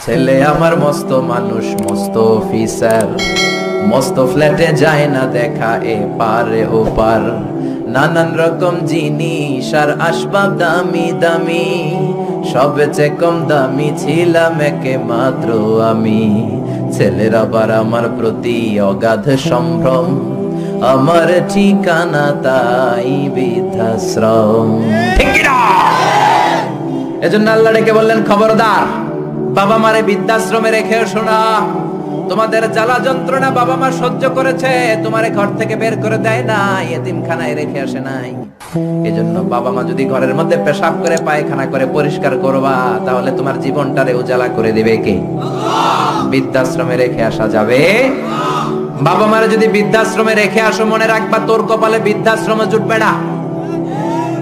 ছেলে আমার মস্ত মানুষ, মস্ত অফিসার, মস্ত ফ্ল্যাটে যায় না দেখা এ পারে ও পার, নানান রকম জিনিস আর আসবাব দামি দামি, সবচেয়ে কম দামি ছিলাম একে মাত্র আমি। ছেলের আবার আমার প্রতি অগাধ সম্ভ্রম, আমার ঠিকানা তাই বৃদ্ধাশ্রম। ঠিক কি না? এজন্য আল্লাহ ডেকে বললেন, খবরদার বাবা মারে বৃদ্ধাশ্রমে রেখে এসো না। তোমাদের জ্বালা যন্ত্রণা বাবা মা সহ্য করেছে, তোমারে ঘর থেকে বের করে দেয় না, এতিমখানায় রেখে আসে নাই। এজন্য বাবা মা যদি ঘরের মধ্যে পেশাব করে পায়খানা করে পরিষ্কার করবা, তাহলে তোমার জীবনটারে উজালা করে দিবে কে? বৃদ্ধাশ্রমে রেখে আসা যাবে? বাবা মারে যদি বৃদ্ধাশ্রমে রেখে আসো, মনে রাখবা তোর কপালে বৃদ্ধাশ্রমে জুটবে না।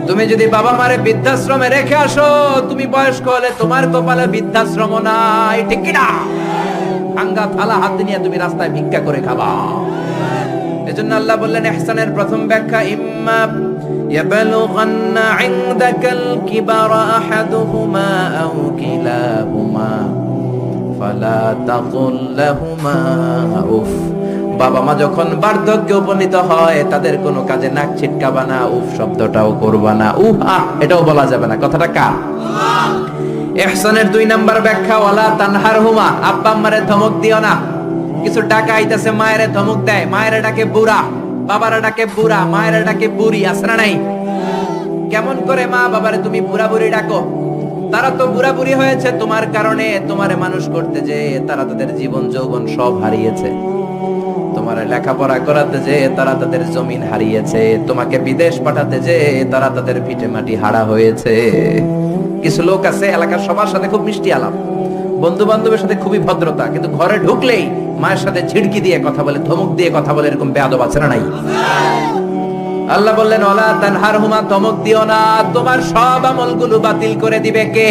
তুমি যদি বাবা মারে বৃদ্ধাশ্রমে রেখে আসো, তুমি বয়স্ক হলে তোমার কপালে বৃদ্ধাশ্রম নাই। ঠিক কি না? ভাঙ্গা থালা হাতে নিয়ে তুমি রাস্তায় ভিক্ষা করে খাবা। এজন্য আল্লাহ বললেন, ইহসানের প্রথম ব্যাখ্যা, ইম্মা ইয়াবলুগান্না ইনদাকাল কিবারা আহাদুহুমা আও কিলাহুমা ফালা তাকুল লাহুমা উফ। বাবা মা যখন বার্ধক্যে উপনীত হয়, তাদের কোনো কাজে নাক ছিটকাবা না, উফ শব্দটাও করবা না, উহ আহ এটাও বলা যাবে না। কথাটা কার? ইহসানের 2 নাম্বার ব্যাখ্যা, ওয়ালা তানহারহুমা, আব্বা আম্মারে ধমক দিও না। কিছু টাকা আইতাছে, মায়েরে ধমক দেয়, মায়েরে ডাকে বুড়া, বাবারে ডাকে বুড়া, মায়েরে ডাকে বুড়ি, আছে না নাই? কেমন করে মা বাবারে তুমি বুড়া বুড়ি ডাকো? তারা তো বুড়া বুড়ি হয়েছে তোমার কারণে। তোমারে মানুষ করতে যে তারা তাদের জীবন যৌবন সব হারিয়েছে, তোমারে লেখাপড়া করাতে যে তারা তাদের জমিন হারিয়েছে, তোমাকে বিদেশ পাঠাতে যে তারা তাদের ভিটে মাটি হারা হয়েছে। কিছু লোক আছে এলাকার সবার সাথে খুব মিষ্টি আলাপ, বন্ধু বান্ধবের সাথে খুবই ভদ্রতা, কিন্তু ঘরে ঢুকলেই মায়ের সাথে ঝিড়কি দিয়ে কথা বলে, ধমক দিয়ে কথা বলে, এরকম বেয়াদব আছে না নাই? আল্লাহ বললেন, ওয়ালা তানহারহুমা, ধমক দিও না, তোমার সব আমলগুলো বাতিল করে দিবে কে?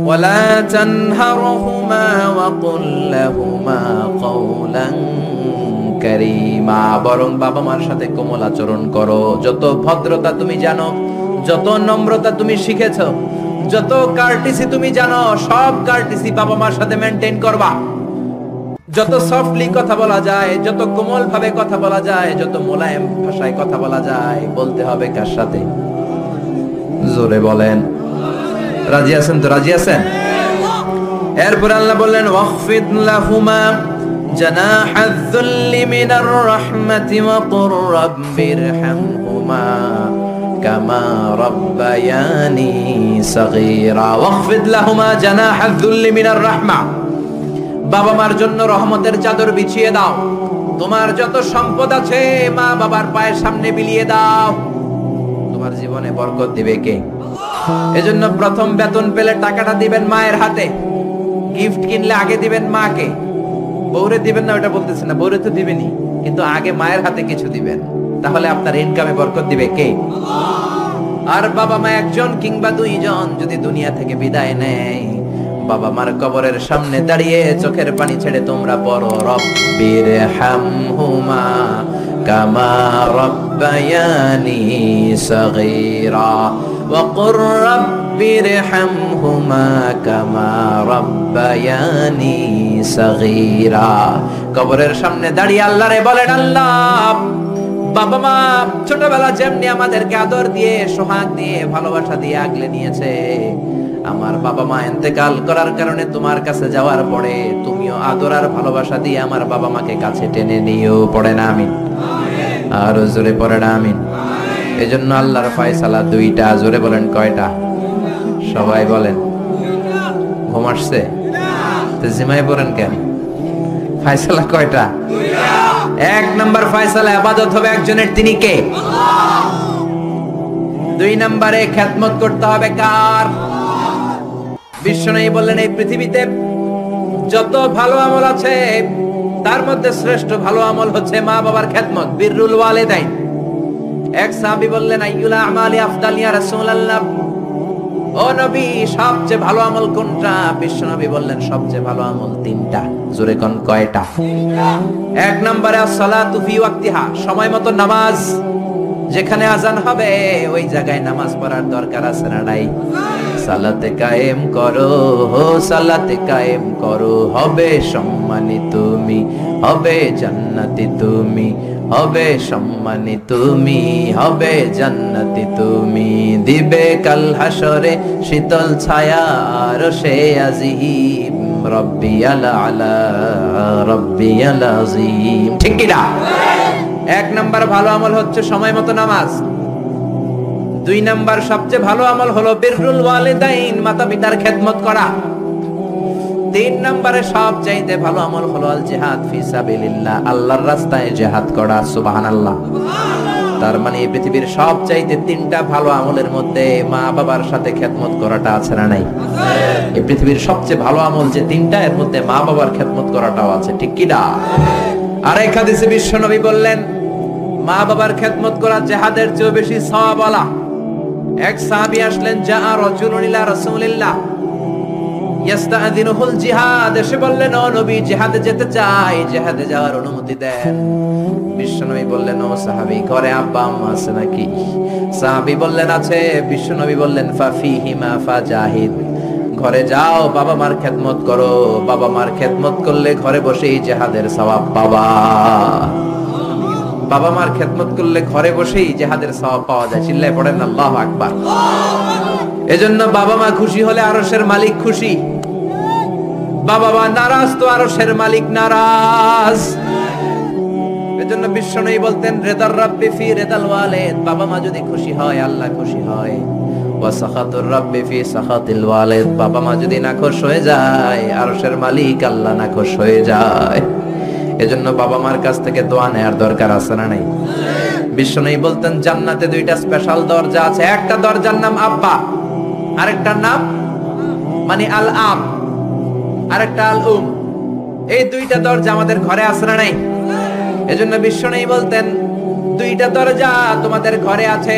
ওয়ালা তানহারহুমা ওয়া কুল লাহুমা কওলান কারীমা, বরং বাবা মার সাথে কোমল আচরণ করো। যত ভদ্রতা তুমি জানো, যত নম্রতা তুমি শিখেছো, যত কার্টিসি তুমি জানো, সব কার্টিসি বাবা মার সাথে মেইনটেইন করবা। যত সফটলি কথা বলা যায়, যত কোমল ভাবে কথা বলা যায়, যত মোলায়েম ভাষায় কথা বলা যায়, বলতে হবে কার সাথে? জোরে বলেন, রাজি আছেন তো? রাজি আছেন? এরপর আল্লাহ বললেন, ওয়াখফিদ লাহুমা জানাহায যুল্লি মিনার রাহমাতি ওয়া কুর রাব্বিরহামহুমা কামা রাব্বায়ানি সাগীরা। ওয়াখফিদ লাহুমা জানাহায যুল্লি মিনার রাহমা, বাবা মার জন্য রহমতের চাদর বিছিয়ে দাও। তোমার যত সম্পদ আছে মা বাবার পায়ের সামনে বিলিয়ে দাও, তোমার জীবনে বরকত দিবে কে? এজন্য প্রথম বেতন পেলে টাকাটা দিবেন মায়ের হাতে, গিফট কিনলে আগে দিবেন মাকে। বউরে দিবেন না ওটা বলতেছে না, বউরে তো দিবেনই, কিন্তু আগে মায়ের হাতে কিছু দিবেন, তাহলে আপনার ইনকামে বরকত দিবে কে? আর বাবা মা একজন কিংবা 2 জন যদি দুনিয়া থেকে বিদায় নেয়, বাবা মার কবরের সামনে দাঁড়িয়ে চোখের পানি ছেড়ে তোমরা পড়ো, রব্বিরহামহুমা কামা রাব্বায়ানি সাগীরা ওয়া কুর রাব্বিরহামহুমা কামা রাব্বায়ানি সাগীরা। কবরের সামনে দাঁড়িয়ে আল্লাহরে বলেন, আল্লাহ বাবা মা ছোটবেলা যেমনি আমাদেরকে আদর দিয়ে, সোহাগ দিয়ে, ভালোবাসা দিয়ে আগলে নিয়েছে, আমার বাবা মা ইন্তেকাল করার কারণে তোমার কাছে যাওয়ার পরে তুমিও আদর আর ভালোবাসা দিয়ে আমার বাবা মাকে কাছে টেনে নিও। পড়ে না আমিন? আর জোরে পড়ে না আমিন? এজন্য আল্লাহর ফয়সালা 2টা। জোরে বলেন, কয়টা? সবাই বলেন। ঘুম আসছে তো জিমাই পড়েন কেন? ফয়সালা কয়টা? 1 নাম্বার ফয়সালা, ইবাদত হবে একজনের, তিনি কে? আল্লাহ। 2 নম্বরে খেদমত করতে হবে কার? বিশ্বনবী বললেন, এই পৃথিবীতে যত ভালো আমল আছে তার মধ্যে শ্রেষ্ঠ ভালো আমল হচ্ছে মা বাবার খেদমত, বিররুল ওয়ালিদাইন। এক সাহাবী বললেন, আইয়ুল আমালি আফদাল ইয়া রাসূলুল্লাহ, ও নবী সবচেয়ে ভালো আমল কোনটা? বিশ্বনবী বললেন, সবচেয়ে ভালো আমল 3টা। জোরে কোন কয়টা? 3টা। 1 নম্বরে as-সালাতু ফি ওয়াক্তিহা, সময় মতো নামাজ। যেখানে আজান হবে ওই জায়গায় নামাজ পড়ার দরকার আছে না নাই? সালাতে কায়েম করো, সালাতে কায়েম করো, হবে সম্মানী তুমি, হবে জান্নাতি তুমি, হবে সম্মানী তুমি, হবে জান্নাতি তুমি। দিবে কাল হাসরে শীতল ছায়া আরশে আজিম, রব্বিয়াল আলা রব্বিয়াল আযীম। ঠিক কি না? এক নাম্বার ভালো আমল হচ্ছে সময় মতো নামাজ। দুই নাম্বার সবচেয়ে ভালো আমল হলো বিররুল ওয়ালিদাইন, মাতা পিতার খেদমত করা। তিন নম্বরে সবচাইতে ভালো আমল হলো আল জিহাদ ফি সাবিলিল্লাহ, আল্লাহর রাস্তায় জিহাদ করা। সুবহানাল্লাহ। তার মানে এই পৃথিবীর সবচাইতে তিনটা ভালো আমলের মধ্যে মা বাবার সাথে খেদমত করাটা আছে না নাই? এই পৃথিবীর সবচেয়ে ভালো আমল যে তিনটা, এর মধ্যে মা বাবার খেদমত করাটাও আছে। ঠিক কি না? আরেক হাদিসে বিশ্বনবী বললেন, মা বাবার খেদমত করা জিহাদের চেয়ে বেশি সওয়াবওয়ালা। এক সাহাবী আসলেন, যা রাজুলুন ইলা রাসূলিল্লাহ ইস্তাযিনুহুল জিহাদ, এসে বললেন, ও নবী, জিহাদে যেতে চাই, জিহাদে যাওয়ার অনুমতি দেন। বিশ্বনবী বললেন, ও সাহাবী, ঘরে আব্বা আম্মা আছে নাকি? সাহাবী বললেন, আছে। বিশ্বনবী বললেন, ফাফিহিমা ফাজাহিদ, ঘরে যাও, বাবা মার খেদমত করো। বাবা মার খেদমত করলে ঘরে বসেই জিহাদের সওয়াব পাবা। বাবা মার খেদমত করলে ঘরে বসেই জিহাদের সওয়াব পাওয়া যায়। চিল্লায় পড়েন আল্লাহু আকবার। এজন্য বাবা মা খুশি হলে আরশের মালিক খুশি, বাবা মা নারাজ তো আরশের মালিক নারাজ। এজন্য বিশ্বনবী বলতেন, রিদার রাব্বি ফি রিদাল ওয়ালিদ, বাবা মা যদি খুশি হয় আল্লাহ খুশি হয়। ওয়া সাখাতুর রাব্বি ফি সাখাতিল ওয়ালিদ, বাবা মা যদি নাখোশ হয়ে যায় আরশের মালিক আল্লাহ নাখোশ হয়ে যায়। এজন্য বাবা মার কাছ থেকে দোয়া নেয়ার দরকার আছে না নাই? বিশ্বনবী বলতেন, জান্নাতে দুইটা স্পেশাল দরজা আছে। একটা দরজার নাম আব্বা, আরেকটার নাম মানে আল আব, আরেকটা আল উম। এই দুইটা দরজা আমাদের ঘরে আছে না নাই? এজন্য বিশ্বনবী বলতেন, দুইটা দরজা তোমাদের ঘরে আছে।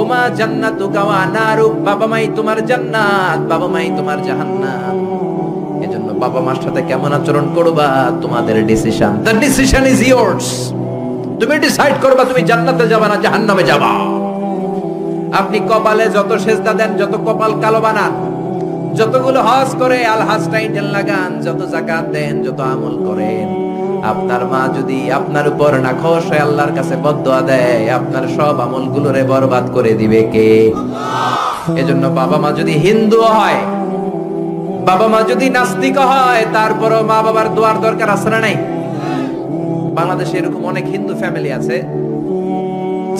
উমা জান্নাতুকা ওয়া নারুক, বাবা মাই তোমার জান্নাত, বাবা মাই তোমার জাহান্নাম। এজন্য বাবা মার সাথে কেমন আচরণ করবা তোমাদের decision. The decision is years. তুমি ডিসাইড করবা তুমি জান্নাতে যাবা না জাহান্নামে যাবা। আপনি কপালে যত সেজদা দেন, যত কপাল কালো বানান, যতগুলো হজ করে আল হজ টাইটেল লাগান, যত যাকাত দেন, যত আমল করেন, আপনার মা যদি আপনার উপর নাখোশ হয়ে আল্লাহর কাছে বদদোয়া দেয়, আপনার সব আমলগুলোরে বরবাদ করে দিবে কে? এজন্য বাবা মা যদি হিন্দু হয়, বাবা মা যদি নাস্তিক হয়, তারপরও মা বাবার দোয়ার দরকার আছে না নাই? বাংলাদেশে এরকম অনেক হিন্দু ফ্যামিলি আছে,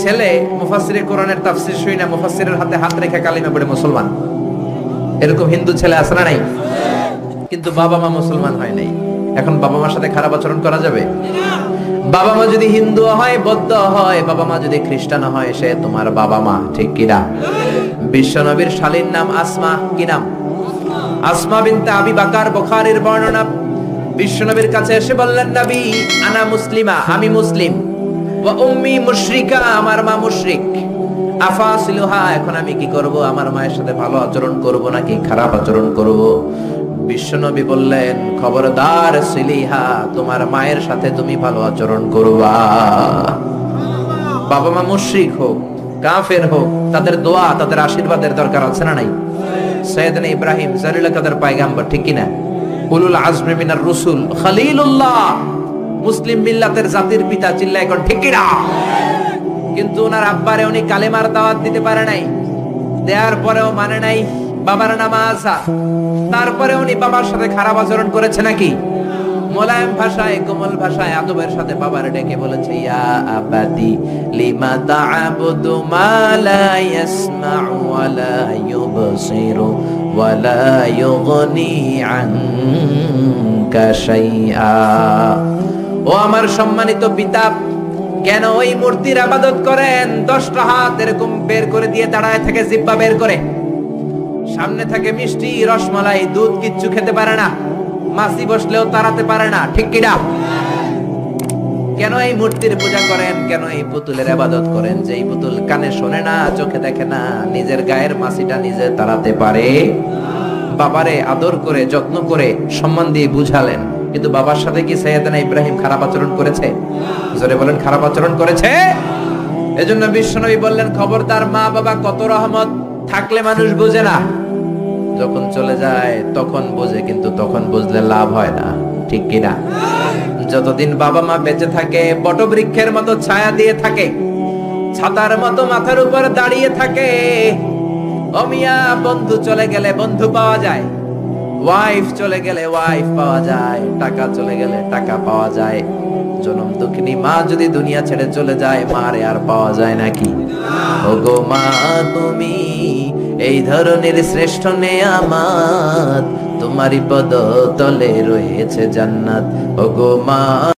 ছেলে মুফাসসিরে কোরআনের তাফসীর শুনে না, মুফাসসিরের হাতে হাত রেখে কালিমা পড়ে মুসলমান। এরকম হিন্দু ছেলে আছে না নাই? কিন্তু বাবা মা মুসলমান হয় নাই। এখন বাবা মার সাথে খারাপ আচরণ করা যাবে? বাবা মা যদি হিন্দু হয়, বৌদ্ধ হয়, বাবা মা যদি খ্রিস্টান হয়, সে তোমার বাবা মা। ঠিক কি না? বিশ্বনবীর শালীর নাম আসমা। কি নাম? আসমা বিনতে আবি বকর, বুখারীর বর্ণনা। বিশ্বনবীর কাছে এসে বললেন, নবী, আনা মুসলিমা, আমি মুসলিম, ওয়া উম্মি মুশরিকা, আমার মা মুশরিক, আফাসিলুহা, এখন আমি কি করব? আমার মায়ের সাথে ভালো আচরণ করব নাকি খারাপ আচরণ করব? বিশ্বনবী বললেন, খবরদার সিলিহা, তোমার মায়ের সাথে তুমি ভালো আচরণ করবা। বাবা মা মুশরিক হোক, কাফের হোক, তাদের দোয়া, তাদের আশীর্বাদের দরকার আছে না নাই? সাইয়েদনা ইব্রাহিম জালিলা কাদের পয়গম্বর, ঠিক কি না? উলুল আজমি মিনার রাসূল, খলিলুল্লাহ, মুসলিম মিল্লাতের জাতির পিতা। চিল্লায় কোন ঠিক কি না? কিন্তু ওনার আব্বারে উনি কালেমার দাওয়াত দিতে পারে নাই, দেওয়ার পরেও মানে নাই বাবার নামাজ। তারপরে উনি বাবার সাথে খারাপ আচরণ করেছে নাকি? মোলায়েম ভাষায়, কোমল ভাষায়, আদবের সাথে বাবার ডেকে বলেছে, ইয়া আবাতি লিমা তা'বুদু মা লা ইয়াসমা'ু ওয়া লা ইউবসিরু ওয়া লা ইউগনি আনকা শাইআ। ও আমার সম্মানিত পিতা, কেন ওই মূর্তির ইবাদত করেন? 10টা হাত এরকম বের করে দিয়ে দাঁড়ায় থাকে, জিহ্বা বের করে, সামনে থাকে মিষ্টি, রসমালাই, দুধ, কিচ্ছু খেতে পারে না, মাছি বসলেও তাড়াতে পারে না। ঠিক কি না? কেন এই মূর্তির পূজা করেন? কেন এই পুতুলের ইবাদত করেন? যে এই পুতুল কানে শোনে না, চোখে দেখে না, নিজের গায়ের মাছিটা নিজে তাড়াতে পারে। বাবারে আদর করে, যত্ন করে, সম্মান দিয়ে বুঝালেন, কিন্তু বাবার সাথে কি সাইয়েদনা ইব্রাহিম খারাপ আচরণ করেছে? জোরে বলেন, খারাপ আচরণ করেছে? এজন্য বিশ্বনবী বললেন, খবরদার, মা বাবা কত রহমত থাকলে মানুষ বোঝে না, যখন চলে যায় তখন বোঝে, কিন্তু তখন বুঝলে লাভ হয় না, ঠিক কিনা? যতদিন বাবা মা বেঁচে থাকে বটবৃক্ষের মতো ছায়া দিয়ে থাকে, ছাতার মতো মাথার উপর দাঁড়িয়ে থাকে। অমিয়া, বন্ধু চলে গেলে বন্ধু পাওয়া যায়, ওয়াইফ চলে গেলে ওয়াইফ পাওয়া যায়, টাকা চলে গেলে টাকা পাওয়া যায়। জনম দুঃখিনী মা যদি দুনিয়া ছেড়ে চলে যায়, মারে আর পাওয়া যায় নাকি? ওগো মা, তুমি এই ধরনের শ্রেষ্ঠ নেয়ামত, তোমারই পদ তলে রয়েছে জান্নাত। ওগো মা।